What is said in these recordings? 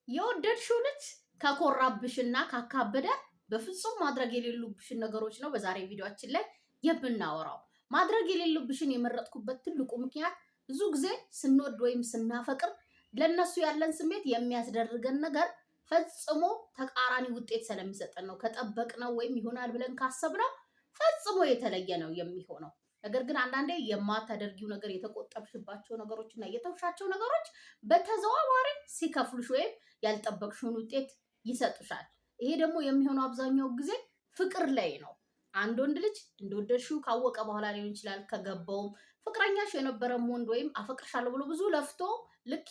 የወደድሽው ልጅ ከኮራብሽና ካካበደ በፍጹም ማድረግ የሌሉብሽን ነገሮች ነው በዛሬ ቪዲዮአችን ላይ የምናወራው። ማድረግ የሌሉብሽን የመረጥኩበት ትልቁ ምክንያት ብዙ ጊዜ ስንወድ ወይም ስናፈቅር ለነሱ ያለን ስሜት የሚያስደርገን ነገር ፈጽሞ ተቃራኒ ውጤት ስለሚሰጠን ነው። ከጠበቅነው ወይም ይሆናል ብለን ካሰብነው ፈጽሞ የተለየ ነው የሚሆነው። ነገር ግን አንዳንዴ የማታደርጊው ነገር የተቆጠብሽባቸው ነገሮች እና የተውሻቸው ነገሮች በተዘዋዋሪ ሲከፍሉሽ ወይም ያልጠበቅሽውን ውጤት ይሰጡሻል። ይሄ ደግሞ የሚሆነው አብዛኛው ጊዜ ፍቅር ላይ ነው። አንድ ወንድ ልጅ እንደወደድሽው ካወቀ በኋላ ሊሆን ይችላል። ከገባውም ፍቅረኛሽ የነበረም ወንድ ወይም አፈቅርሻለሁ ብሎ ብዙ ለፍቶ ልክ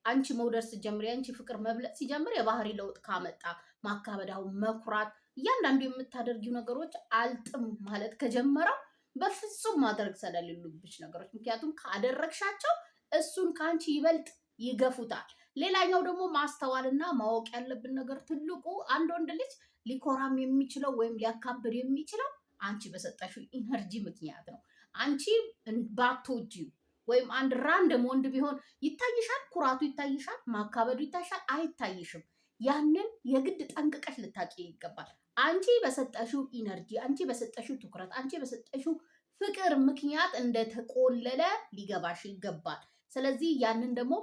አንቺ መውደድ ስትጀምሪ አንቺ ፍቅር መብለጥ ሲጀምር የባህሪ ለውጥ ካመጣ ማካበዳው፣ መኩራት፣ እያንዳንዱ የምታደርጊው ነገሮች አልጥም ማለት ከጀመረው በፍጹም ማድረግ ስለሌሉብሽ ነገሮች፣ ምክንያቱም ካደረግሻቸው እሱን ከአንቺ ይበልጥ ይገፉታል። ሌላኛው ደግሞ ማስተዋልና ማወቅ ያለብን ነገር ትልቁ አንድ ወንድ ልጅ ሊኮራም የሚችለው ወይም ሊያካብድ የሚችለው አንቺ በሰጠሽው ኢነርጂ ምክንያት ነው። አንቺ ባትወጂው ወይም አንድ ራንደም ወንድ ቢሆን ይታይሻል፣ ኩራቱ ይታይሻል፣ ማካበዱ ይታይሻል? አይታይሽም። ያንን የግድ ጠንቅቀሽ ልታቂ ይገባል። አንቺ በሰጠሽው ኢነርጂ፣ አንቺ በሰጠሽው ትኩረት፣ አንቺ በሰጠሽው ፍቅር ምክንያት እንደተቆለለ ሊገባሽ ይገባል። ስለዚህ ያንን ደግሞ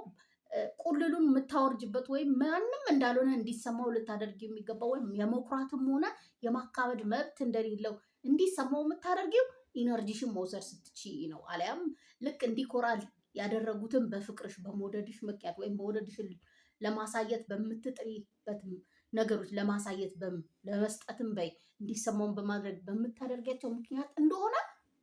ቁልሉን የምታወርጅበት ወይም ማንም እንዳልሆነ እንዲሰማው ልታደርጊው የሚገባው ወይም የመኩራትም ሆነ የማካበድ መብት እንደሌለው እንዲሰማው የምታደርጊው ኢነርጂሽን መውሰድ ስትችይ ነው። አሊያም ልክ እንዲኮራል ያደረጉትን በፍቅርሽ በመውደድሽ ምክንያት ወይም መውደድሽን ለማሳየት በምትጥሪበት ነገሮች ለማሳየት ለመስጠትም በይ እንዲሰማውን በማድረግ በምታደርጊያቸው ምክንያት እንደሆነ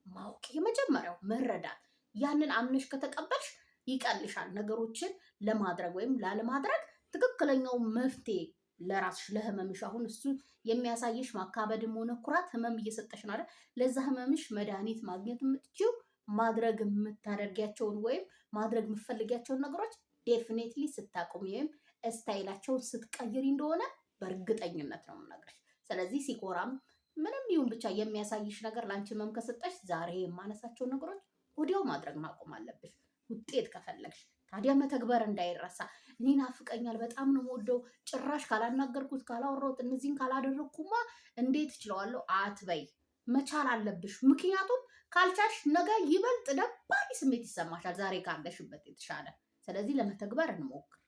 ማወቅ የመጀመሪያው መረዳት። ያንን አምነሽ ከተቀበልሽ ይቀልሻል ነገሮችን ለማድረግ ወይም ላለማድረግ ትክክለኛው መፍትሄ ለራስሽ ለህመምሽ። አሁን እሱ የሚያሳይሽ ማካበድም ሆነ ኩራት ህመም እየሰጠሽ ነው አይደል? ለዛ ህመምሽ መድኃኒት ማግኘት የምትችይው ማድረግ የምታደርጊያቸውን ወይም ማድረግ የምትፈልጊያቸውን ነገሮች ዴፊኔትሊ ስታቆሚ ወይም ስታይላቸውን ስትቀይሪ እንደሆነ በእርግጠኝነት ነው የምነግርሽ። ስለዚህ ሲኮራም ምንም ይሁን ብቻ የሚያሳይሽ ነገር ለአንቺ ህመም ከሰጠሽ ዛሬ የማነሳቸው ነገሮች ወዲያው ማድረግ ማቆም አለብሽ ውጤት ከፈለግሽ። ታዲያ መተግበር እንዳይረሳ። እኔ ናፍቀኛል፣ በጣም ነው የምወደው፣ ጭራሽ ካላናገርኩት ካላወራሁት እነዚህን ካላደረግኩማ እንዴት እችለዋለሁ አትበይ። መቻል አለብሽ። ምክንያቱም ካልቻልሽ ነገ ይበልጥ ደባሪ ስሜት ይሰማሻል ዛሬ ካለሽበት የተሻለ። ስለዚህ ለመተግበር እንሞክር።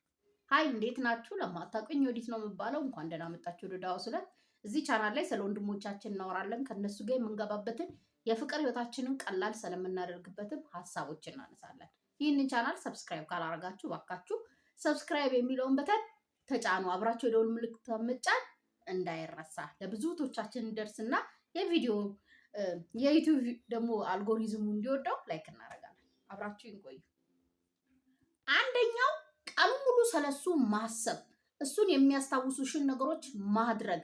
ሀይ እንዴት ናችሁ? ለማታውቁኝ ዮዲት ነው የምባለው። እንኳን ደህና መጣችሁ ወደ ዳዋ ስለት። እዚህ ቻናል ላይ ስለ ወንድሞቻችን እናወራለን። ከነሱ ጋር የምንገባበትን የፍቅር ህይወታችንን ቀላል ስለምናደርግበትም ሀሳቦች እናነሳለን። ይህንን ቻናል ሰብስክራይብ ካላረጋችሁ ባካችሁ ሰብስክራይብ የሚለውን በተን ተጫኑ። አብራችሁ የደወል ምልክት መጫን እንዳይረሳ ለብዙቶቻችን እንደርስና የቪዲዮ የዩቲዩብ ደግሞ አልጎሪዝሙ እንዲወደው ላይክ እናደርጋለን። አብራችሁ ይቆዩ። አንደኛው ቀኑ ሙሉ ስለሱ ማሰብ፣ እሱን የሚያስታውሱሽን ነገሮች ማድረግ፣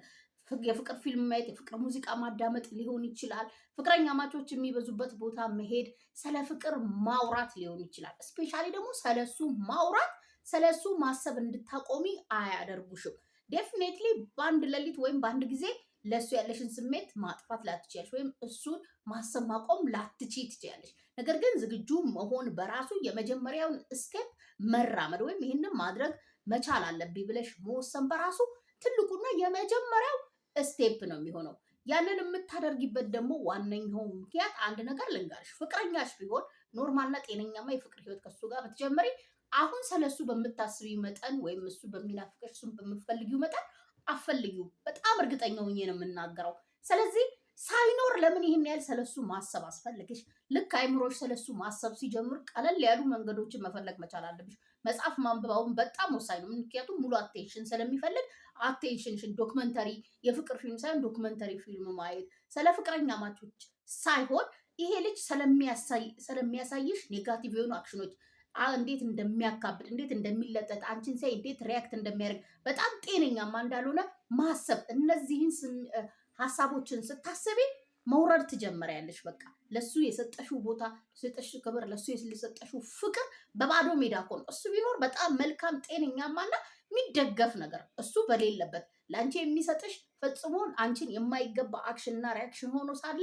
የፍቅር ፊልም ማየት፣ የፍቅር ሙዚቃ ማዳመጥ ሊሆን ይችላል። ፍቅረኛ ማቾች የሚበዙበት ቦታ መሄድ፣ ስለ ፍቅር ማውራት ሊሆን ይችላል። ስፔሻሊ ደግሞ ስለሱ ማውራት፣ ስለሱ ማሰብ እንድታቆሚ አያደርጉሽም። ዴፊኔትሊ በአንድ ሌሊት ወይም በአንድ ጊዜ ለሱ ያለሽን ስሜት ማጥፋት ላትችያለሽ፣ ወይም እሱን ማሰብ ማቆም ላትቺ ትችያለሽ። ነገር ግን ዝግጁ መሆን በራሱ የመጀመሪያውን ስቴፕ መራመድ ወይም ይህንን ማድረግ መቻል አለብኝ ብለሽ መወሰን በራሱ ትልቁና የመጀመሪያው ስቴፕ ነው የሚሆነው። ያንን የምታደርጊበት ደግሞ ዋነኛው ምክንያት አንድ ነገር ልንገርሽ። ፍቅረኛሽ ቢሆን ኖርማልና ጤነኛማ የፍቅር ህይወት ከሱ ጋር በተጀመሪ አሁን ስለሱ በምታስቢ መጠን ወይም እሱ በሚናፍቅሽ እሱን በምትፈልጊው መጠን አፈልጊው። በጣም እርግጠኛ ሆኜ ነው የምናገረው። ስለዚህ ሳይኖር ለምን ይህን ያህል ስለሱ ማሰብ አስፈልግሽ? ልክ አይምሮሽ ስለሱ ማሰብ ሲጀምር ቀለል ያሉ መንገዶችን መፈለግ መቻል አለብሽ። መጽሐፍ ማንበባውን በጣም ወሳኝ ነው። ምክንያቱም ሙሉ አቴንሽን ስለሚፈልግ አቴንሽንሽን ዶክመንተሪ፣ የፍቅር ፊልም ሳይሆን ዶክመንተሪ ፊልም ማየት፣ ስለ ፍቅረኛ ማቾች ሳይሆን ይሄ ልጅ ስለሚያሳይሽ ኔጋቲቭ የሆኑ አክሽኖች፣ እንዴት እንደሚያካብድ፣ እንዴት እንደሚለጠጥ፣ አንቺን ሳይ እንዴት ሪያክት እንደሚያደርግ፣ በጣም ጤነኛማ እንዳልሆነ ማሰብ። እነዚህን ሀሳቦችን ስታስቢ መውረድ ትጀምሪያለሽ። በቃ ለሱ የሰጠሽው ቦታ፣ የሰጠሽው ክብር፣ ለሱ የሰጠሽው ፍቅር በባዶ ሜዳ እኮ ነው። እሱ ቢኖር በጣም መልካም ጤነኛማና የሚደገፍ ነገር እሱ በሌለበት ለአንቺ የሚሰጥሽ ፈጽሞ አንቺን የማይገባ አክሽንና ሪያክሽን ሆኖ ሳለ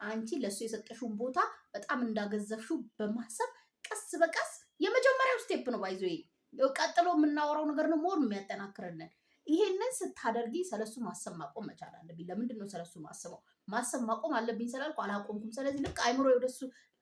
አንቺ ለሱ የሰጠሽውን ቦታ በጣም እንዳገዘፍሽው በማሰብ ቀስ በቀስ የመጀመሪያው ስቴፕ ነው ባይዞ ቀጥሎ የምናወራው ነገር ነው ሞር የሚያጠናክርልን። ይሄንን ስታደርጊ ስለሱ ማሰብ ማቆም መቻል አለብኝ። ለምንድን ነው ስለሱ ማሰብ ማቆም አለብኝ ስላልኩ አላቆምኩም። ስለዚህ ልክ አይምሮ ወደሱ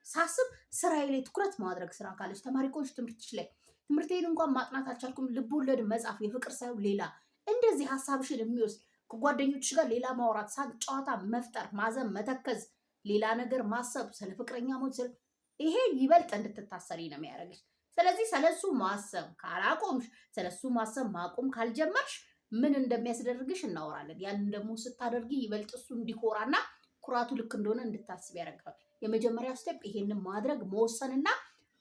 ሳስብ ስራዬ ላይ ትኩረት ማድረግ፣ ስራ ካለች ተማሪ ከሆንሽ ትምህርትሽ ላይ፣ ትምህርቴን እንኳን ማጥናት አልቻልኩም፣ ልቦለድ መጻፍ፣ የፍቅር ሳይሆን ሌላ እንደዚህ ሀሳብሽን የሚወስድ ከጓደኞችሽ ጋር ሌላ ማውራት፣ ሳቅ ጨዋታ መፍጠር፣ ማዘን፣ መተከዝ፣ ሌላ ነገር ማሰብ፣ ስለ ፍቅረኛ ሞት ይሄ ይበልጥ እንድትታሰሪ ነው የሚያደርግሽ። ስለዚህ ስለሱ ማሰብ ካላቆምሽ፣ ስለሱ ማሰብ ማቆም ካልጀመርሽ ምን እንደሚያስደርግሽ እናወራለን። ያንን ደግሞ ስታደርጊ ይበልጥ እሱ እንዲኮራና ኩራቱ ልክ እንደሆነ እንድታስብ ያደርጋል። የመጀመሪያው ስቴፕ ይሄንን ማድረግ መወሰንና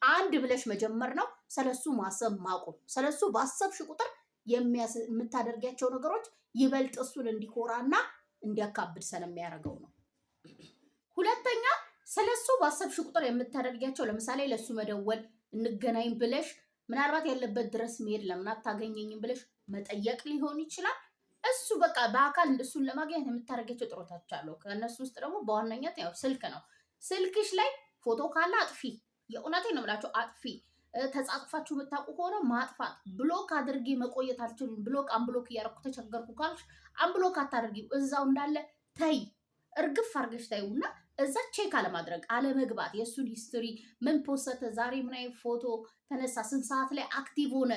አንድ ብለሽ መጀመር ነው። ስለሱ ማሰብ ማቆም። ስለሱ ባሰብሽ ቁጥር የምታደርጊያቸው ነገሮች ይበልጥ እሱን እንዲኮራና እንዲያካብድ ስለሚያደርገው ነው። ሁለተኛ ስለሱ ባሰብሽ ቁጥር የምታደርጊያቸው ለምሳሌ ለሱ መደወል፣ እንገናኝ ብለሽ ምናልባት ያለበት ድረስ መሄድ፣ ለምን አታገኘኝም ብለሽ መጠየቅ ሊሆን ይችላል። እሱ በቃ በአካል እሱን ለማግኘት የምታደርጊያቸው ጥረቶች አሉ። ከእነሱ ውስጥ ደግሞ በዋነኛት ያው ስልክ ነው። ስልክሽ ላይ ፎቶ ካለ አጥፊ። የእውነቴን ነው የምላቸው አጥፊ። ተጻጽፋችሁ የምታውቁ ከሆነ ማጥፋት። ብሎክ አድርጌ መቆየት አልችልም፣ ብሎክ አንብሎክ እያደረኩ ተቸገርኩ ካልሽ አንብሎክ አታደርጊው፣ እዛው እንዳለ ተይ፣ እርግፍ አድርገሽ ታዩና እዛ ቼክ አለማድረግ፣ አለመግባት፣ የእሱን ሂስትሪ ምን ፖሰተ፣ ዛሬ ምን አይነት ፎቶ ተነሳ፣ ስንት ሰዓት ላይ አክቲቭ ሆነ።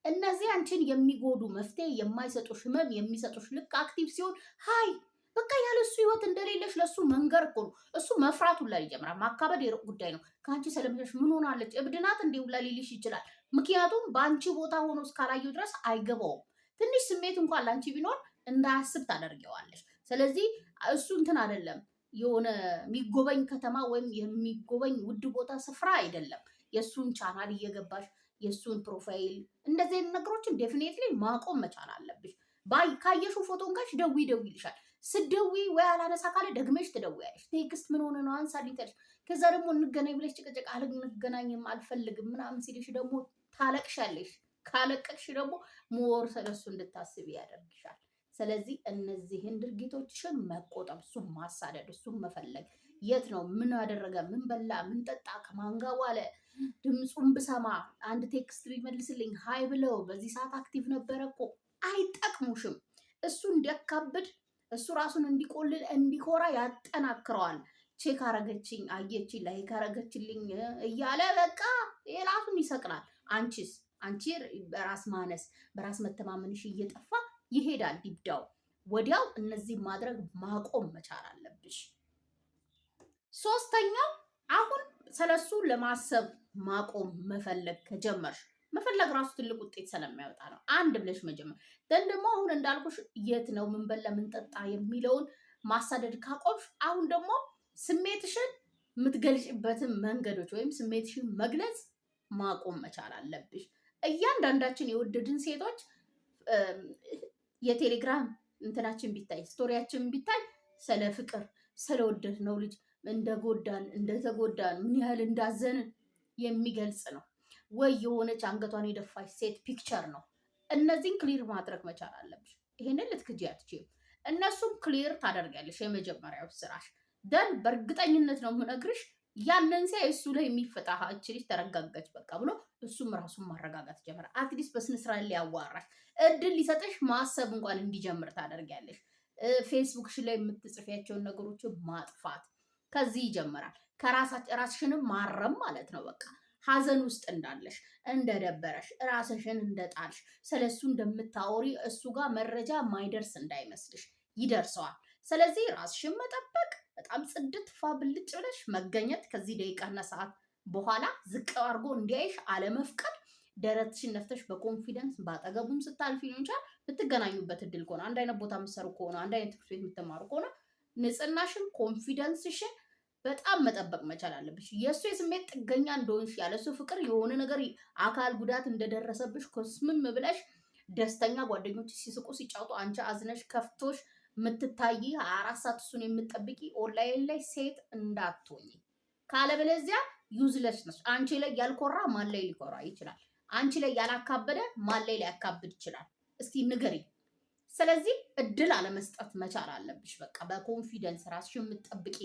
እነዚህ አንቺን የሚጎዱ መፍትሄ የማይሰጡሽ ህመም የሚሰጡሽ ልክ አክቲቭ ሲሆን ሀይ በቃ ያለ እሱ ህይወት እንደሌለሽ ለእሱ መንገር እኮ ነው። እሱ መፍራቱን ላይ ይጀምራል። ማካበድ የሩቅ ጉዳይ ነው። ከአንቺ ስለምሸሽ ምን ሆናለች እብድናት እንዲሁ ላይ ሊልሽ ይችላል። ምክንያቱም በአንቺ ቦታ ሆኖ እስካላየው ድረስ አይገባውም። ትንሽ ስሜት እንኳን ለአንቺ ቢኖር እንዳያስብ ታደርገዋለሽ። ስለዚህ እሱ እንትን አይደለም የሆነ የሚጎበኝ ከተማ ወይም የሚጎበኝ ውድ ቦታ ስፍራ አይደለም። የእሱን ቻናል እየገባሽ የእሱን ፕሮፋይል እንደዚህ አይነት ነገሮችን ዴፊኔትሊ ማቆም መቻል አለብሽ። ካየሹ ፎቶን ጋሽ ደዊ ይልሻል። ስደዊ ወይ አላነሳ ካለ ደግመሽ ትደውያለሽ። ቴክስት ምን ሆነ ነው አንሳ ሊተልሽ። ከዛ ደግሞ እንገናኝ ብለሽ ጭቅጭቅ አልገናኝም አልፈልግም ምናምን ሲልሽ ደግሞ ታለቅሻለሽ። ካለቀቅሽ ደግሞ ሞር ስለሱ እንድታስቢ ያደርግሻል። ስለዚህ እነዚህን ድርጊቶችሽን መቆጠብ፣ እሱን ማሳደድ፣ እሱን መፈለግ፣ የት ነው ምን አደረገ፣ ምን በላ፣ ምን ጠጣ፣ ከማን ጋር ዋለ፣ ድምፁን ብሰማ፣ አንድ ቴክስት ቢመልስልኝ፣ ሀይ ብለው በዚህ ሰዓት አክቲቭ ነበረ እኮ አይጠቅሙሽም። እሱ እንዲያካብድ እሱ ራሱን እንዲቆልል እንዲኮራ ያጠናክረዋል። ቼክ አረገችኝ፣ አየችኝ፣ ላይክ አረገችልኝ እያለ በቃ የራሱን ይሰቅላል። አንቺ በራስ ማነስ በራስ መተማመንሽ እየጠፋ ይሄዳል ዲብዳው። ወዲያው እነዚህ ማድረግ ማቆም መቻል አለብሽ። ሶስተኛው አሁን ስለሱ ለማሰብ ማቆም መፈለግ ከጀመርሽ፣ መፈለግ ራሱ ትልቅ ውጤት ስለሚያወጣ ነው። አንድ ብለሽ መጀመር ደግሞ አሁን እንዳልኩሽ የት ነው ምን በላ ምን ጠጣ የሚለውን ማሳደድ ካቆምሽ፣ አሁን ደግሞ ስሜትሽን የምትገልጭበትን መንገዶች ወይም ስሜትሽን መግለጽ ማቆም መቻል አለብሽ። እያንዳንዳችን የወደድን ሴቶች የቴሌግራም እንትናችን ቢታይ ስቶሪያችን ቢታይ ስለ ፍቅር ስለወደድ ነው ልጅ እንደጎዳን እንደተጎዳን ምን ያህል እንዳዘንን የሚገልጽ ነው። ወይ የሆነች አንገቷን የደፋች ሴት ፒክቸር ነው። እነዚህን ክሊር ማድረግ መቻል አለብሽ። ይሄንን ልትክጂ አትችይም። እነሱም ክሊር ታደርጋለሽ። የመጀመሪያው ስራሽ ደን በእርግጠኝነት ነው የምነግርሽ ያንን ሲያይ እሱ ላይ የሚፈታህ እችልሽ ተረጋጋች በቃ ብሎ እሱም ራሱን ማረጋጋት ጀመረ። አትሊስት በስነስርዓት ሊያዋራሽ እድል ሊሰጥሽ ማሰብ እንኳን እንዲጀምር ታደርጊያለሽ። ፌስቡክሽ ላይ የምትጽፊያቸውን ነገሮችን ማጥፋት ከዚህ ይጀምራል። ራስሽንም ማረም ማለት ነው። በቃ ሀዘን ውስጥ እንዳለሽ እንደደበረሽ ራስሽን እንደጣልሽ ስለሱ እንደምታወሪ እሱ ጋር መረጃ ማይደርስ እንዳይመስልሽ ይደርሰዋል። ስለዚህ ራስሽን መጠበቅ በጣም ጽድት ፋ ብልጭ ብለሽ መገኘት፣ ከዚህ ደቂቃና ሰዓት በኋላ ዝቅ አድርጎ እንዲያይሽ አለመፍቀድ፣ ደረትሽን ነፍተሽ በኮንፊደንስ ባጠገቡም ስታልፊ ሊሆን ይችላል የምትገናኙበት እድል ከሆነ አንድ አይነት ቦታ የምትሰሩ ከሆነ አንድ አይነት ትምህርት ቤት የምትማሩ ከሆነ ንጽህናሽን ኮንፊደንስሽን በጣም መጠበቅ መቻል አለብሽ። የእሱ የስሜት ጥገኛ እንደሆንሽ ያለሱ ፍቅር የሆነ ነገር አካል ጉዳት እንደደረሰብሽ ኮስምም ብለሽ ደስተኛ ጓደኞች ሲስቁ ሲጫወቱ አንቺ አዝነሽ ከፍቶሽ የምትታይ 24 ሰዓት እሱን የምትጠብቂ ኦንላይን ላይ ሴት እንዳትሆኝ። ካለበለዚያ ዩዝለስ ነሽ። አንቺ ላይ ያልኮራ ማን ላይ ሊኮራ ይችላል? አንቺ ላይ ያላካበደ ማን ላይ ሊያካብድ ይችላል? እስቲ ንገሪ። ስለዚህ እድል አለመስጠት መቻል አለብሽ። በቃ በኮንፊደንስ ራስሽን የምትጠብቂ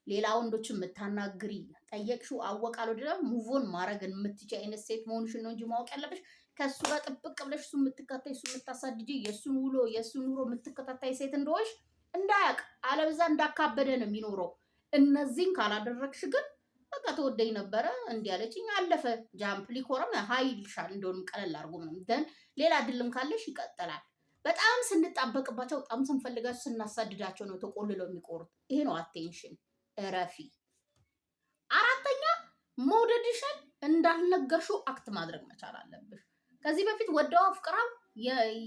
ሌላ ወንዶችን የምታናግሪ ጠየቅሽው አወቃለሁ ደግሞ ሙቮን ማድረግ የምትችይ አይነት ሴት መሆንሽን ነው እንጂ ማወቅ ያለብሽ ከሱ ጋር ጥብቅ ብለሽ እሱ የምትከታይ እሱ የምታሳድጂ የሱን ውሎ የሱን ኑሮ የምትከታታይ ሴት እንደሆንሽ እንዳያቅ አለበዛ እንዳካበደ ነው የሚኖረው። እነዚህን ካላደረግሽ ግን በቃ ተወደኝ ነበረ እንዲህ አለችኝ አለፈ። ጃምፕ ሊኮረም ሀይልሻል እንደውም ቀለል አድርጎ ምንም ደን ሌላ ድልም ካለሽ ይቀጥላል። በጣም ስንጣበቅባቸው በጣም ስንፈልጋቸው ስናሳድዳቸው ነው ተቆልለው የሚቆሩት። ይሄ ነው አቴንሽን። እረፊ። አራተኛ መውደድሽን እንዳልነገርሽው አክት ማድረግ መቻል አለብሽ። ከዚህ በፊት ወደው አፍቅራው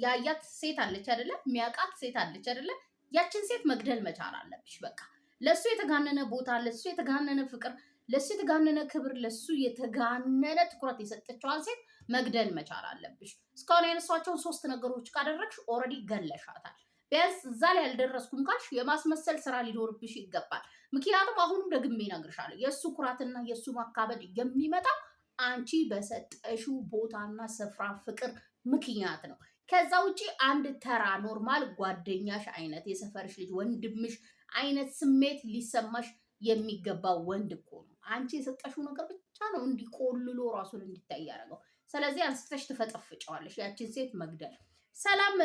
ያያት ሴት አለች አይደለ? የሚያውቃት ሴት አለች አይደለ? ያችን ሴት መግደል መቻል አለብሽ። በቃ ለሱ የተጋነነ ቦታ፣ ለሱ የተጋነነ ፍቅር፣ ለሱ የተጋነነ ክብር፣ ለሱ የተጋነነ ትኩረት የሰጠችዋን ሴት መግደል መቻል አለብሽ። እስካሁን ያነሷቸውን 3 ነገሮች ካደረግሽ ኦልሬዲ ገለሻታል። ቢያንስ እዛ ላይ ያልደረስኩም ካልሽ የማስመሰል ስራ ሊኖርብሽ ይገባል። ምክንያቱም አሁንም ደግሜ እነግርሻለሁ የእሱ ኩራትና የእሱ ማካበድ የሚመጣው አንቺ በሰጠሽው ቦታና ስፍራ ፍቅር ምክንያት ነው። ከዛ ውጪ አንድ ተራ ኖርማል ጓደኛሽ አይነት የሰፈርሽ ልጅ ወንድምሽ አይነት ስሜት ሊሰማሽ የሚገባው ወንድ እኮ ነው። አንቺ የሰጠሽው ነገር ብቻ ነው እንዲቆልሎ ራሱን እንዲታይ ያደረገው። ስለዚህ አንስተሽ ትፈጠፍጨዋለሽ ያችን ሴት መግደል። ሰላም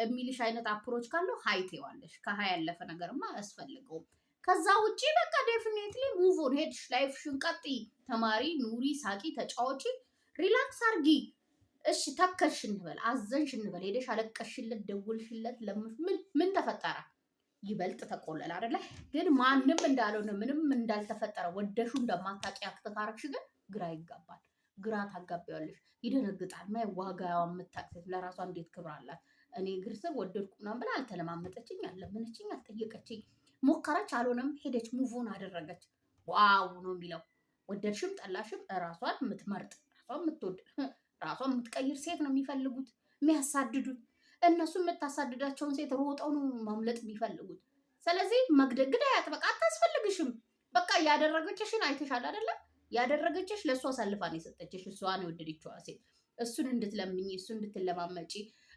የሚልሽ አይነት አፕሮች ካለው ሀይቴዋለሽ። ከሀይ ያለፈ ነገርማ አያስፈልገውም። ከዛ ውጪ በቃ ዴፊኒትሊ ሙቭ ኦን ሄድሽ ላይፍሽን ቀጥይ። ተማሪ፣ ኑሪ፣ ሳቂ፣ ተጫዋቺ፣ ሪላክስ አርጊ። እሺ ተከሽ እንበል አዘንሽ እንበል ሄደሽ አለቀሽለት፣ ደውልሽለት፣ ምን ተፈጠረ? ይበልጥ ተቆለለ አይደለ? ግን ማንም እንዳልሆነ ምንም እንዳልተፈጠረ ወደሹ እንደማታውቂ አክተካረክሽ ግን ግራ ይጋባል። ግራ ታጋቢዋለሽ። ይደነግጣል። ማይ ዋጋዋ የምታውቅ ለራሷ እንዴት ክብር አላት። እኔ እግር ስር ወደድኩ ምናምን ብላ አልተለማመጠችኝ፣ አልለመነችኝ፣ አልጠየቀችኝ። ሞከረች፣ አልሆነም፣ ሄደች፣ ሙቭን አደረገች። ዋው ነው የሚለው። ወደድሽም ጠላሽም ራሷን የምትመርጥ ራሷን የምትወድ ራሷን የምትቀይር ሴት ነው የሚፈልጉት የሚያሳድዱት። እነሱ የምታሳድዳቸውን ሴት ሮጠው ነው ማምለጥ የሚፈልጉት። ስለዚህ መግደግድ አያጥበቃ አታስፈልግሽም። በቃ ያደረገችሽን አይተሻል አይደለም? ያደረገችሽ ለእሱ አሳልፋን የሰጠችሽ እሷን የወደደችዋ ሴት እሱን እንድትለምኝ እሱን እንድትለማመጪ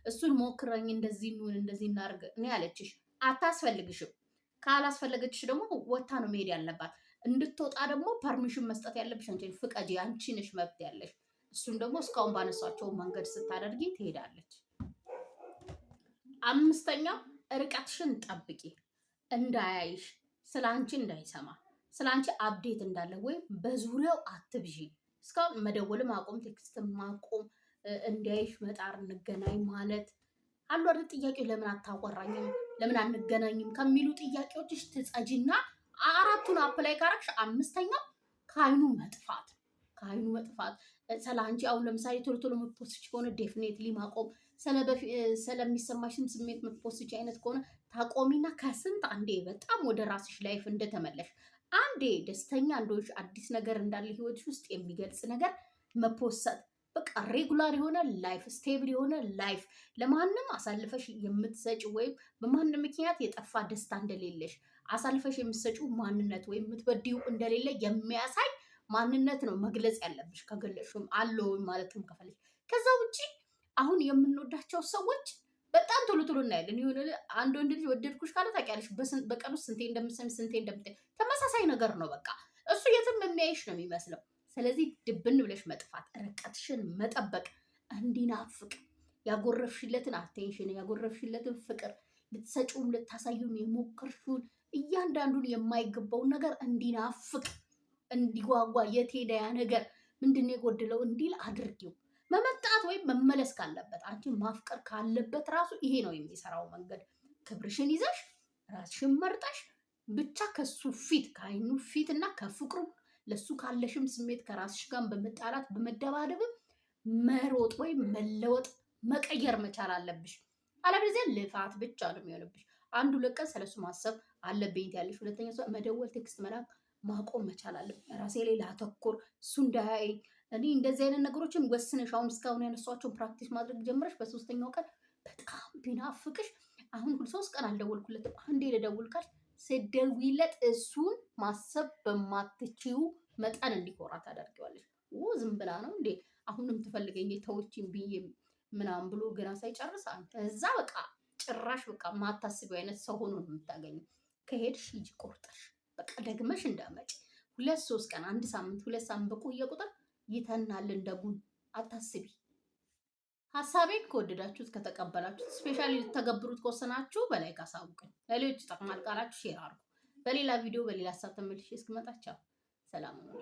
እሱን ሞክረኝ እንደዚህ እንሁን እንደዚህ እናርግ እኔ ያለችሽ አታስፈልግሽም። ካላስፈለገችሽ ደግሞ ወታ ነው መሄድ ያለባት። እንድትወጣ ደግሞ ፐርሚሽን መስጠት ያለብሽ አንቺ ፍቃጂ፣ አንቺ ነሽ መብት ያለሽ። እሱን ደግሞ እስካሁን ባነሳቸው መንገድ ስታደርጊ ትሄዳለች። አምስተኛው ርቀትሽን ጠብቂ። እንዳያይሽ፣ ስለ አንቺ እንዳይሰማ፣ ስለ አንቺ አፕዴት እንዳለ ወይም በዙሪያው አትብዢ። እስካሁን መደወልም አቆም፣ ቴክስትም ማቆም፣ እንዲያይሽ መጣር፣ እንገናኝ ማለት አሉ አይደል? ጥያቄው ለምን አታወራኝም ለምን አንገናኝም ከሚሉ ጥያቄዎችሽ ትጸጂና 4ቱን አፕላይ ካረግሽ አምስተኛው ከአይኑ መጥፋት። ከአይኑ መጥፋት ስለ አንቺ አሁን ለምሳሌ ቶሎ ቶሎ የምትፖስች ከሆነ ዴፊኔትሊ ማቆም። ስለሚሰማሽም ስሜት የምትፖስች አይነት ከሆነ ታቆሚና ከስንት አንዴ በጣም ወደ ራስሽ ላይፍ እንደተመለሽ አንዴ ደስተኛ እንደሆንሽ አዲስ ነገር እንዳለ ህይወትሽ ውስጥ የሚገልጽ ነገር መፖሰት። በቃ ሬጉላር የሆነ ላይፍ፣ ስቴብል የሆነ ላይፍ፣ ለማንም አሳልፈሽ የምትሰጪ ወይም በማንም ምክንያት የጠፋ ደስታ እንደሌለሽ አሳልፈሽ የምትሰጪው ማንነት ወይም የምትበድዩ እንደሌለ የሚያሳይ ማንነት ነው መግለጽ ያለብሽ። ከገለጽሽም አለው ማለትም ከፈለሽ። ከዛ ውጪ አሁን የምንወዳቸው ሰዎች በጣም ቶሎ ቶሎ እናያለን። ይሁን አንድ ወንድ ልጅ ወደድኩሽ ካለ ታውቂያለሽ በቀን ውስጥ ስንቴ እንደምትሰሚ ስንቴ እንደምታይ ተመሳሳይ ነገር ነው። በቃ እሱ የትም የሚያይሽ ነው የሚመስለው። ስለዚህ ድብን ብለሽ መጥፋት፣ ርቀትሽን መጠበቅ፣ እንዲናፍቅ ያጎረፍሽለትን አቴንሽን ያጎረፍሽለትን ፍቅር ልትሰጪውም ልታሳዩም የሞከርሽውን እያንዳንዱን የማይገባውን ነገር እንዲናፍቅ እንዲጓጓ የት ሄደ ያ ነገር ምንድን ነው የጎደለው እንዲል አድርጊው። መመጣት ወይም መመለስ ካለበት አንቺ ማፍቀር ካለበት ራሱ ይሄ ነው የሚሰራው መንገድ። ክብርሽን ይዘሽ ራስሽን መርጠሽ ብቻ ከሱ ፊት ከአይኑ ፊት እና ከፍቅሩ ለሱ ካለሽም ስሜት ከራስሽ ጋር በመጣላት በመደባደብም መሮጥ ወይም መለወጥ መቀየር መቻል አለብሽ። አለበለዚያ ልፋት ብቻ ነው የሚሆንብሽ። አንዱ ለቀን ስለሱ ማሰብ አለብኝ ያለሽ፣ ሁለተኛ ሰው መደወል ቴክስት መላክ ማቆም መቻል አለብኝ። ራሴ ላይ ላተኮር እሱ እንዳያይ እኔ እንደዚህ አይነት ነገሮችን ወስነሽ አሁን እስካሁን ያነሷቸውን ፕራክቲስ ማድረግ ጀምረሽ በሶስተኛው ቀን በጣም ቢናፍቅሽ አሁን 3 ቀን አልደወልኩለትም አንዴ ልደውል ካልሽ ስትደውይለት እሱን ማሰብ በማትችይው መጠን እንዲኮራ ታደርጊዋለሽ። ዝም ብላ ነው እንዴ አሁንም ትፈልገኝ ተውቺኝ ብዬ ምናምን ብሎ ገና ሳይጨርስ እዛ በቃ ጭራሽ በቃ ማታስቢው አይነት ሰው ሆኖ ነው የምታገኘው። ከሄድሽ ሂጂ ቆርጠሽ በቃ ደግመሽ እንዳመጪ 2-3 ቀን 1 ሳምንት 2 ሳምንት በቆየ ቁጥር ይተናል እንደጉን። አታስቢ። ሐሳቤን ከወደዳችሁት ከተቀበላችሁት ስፔሻሊ ልትተገብሩት ከወሰናችሁ በላይ ካሳውቁኝ ለሌሎች ይጠቅማል ካላችሁ ሼር አድርጉ። በሌላ ቪዲዮ በሌላ ሀሳብ ተመልሼ እስክመጣ ቻው፣ ሰላም ሁኑ።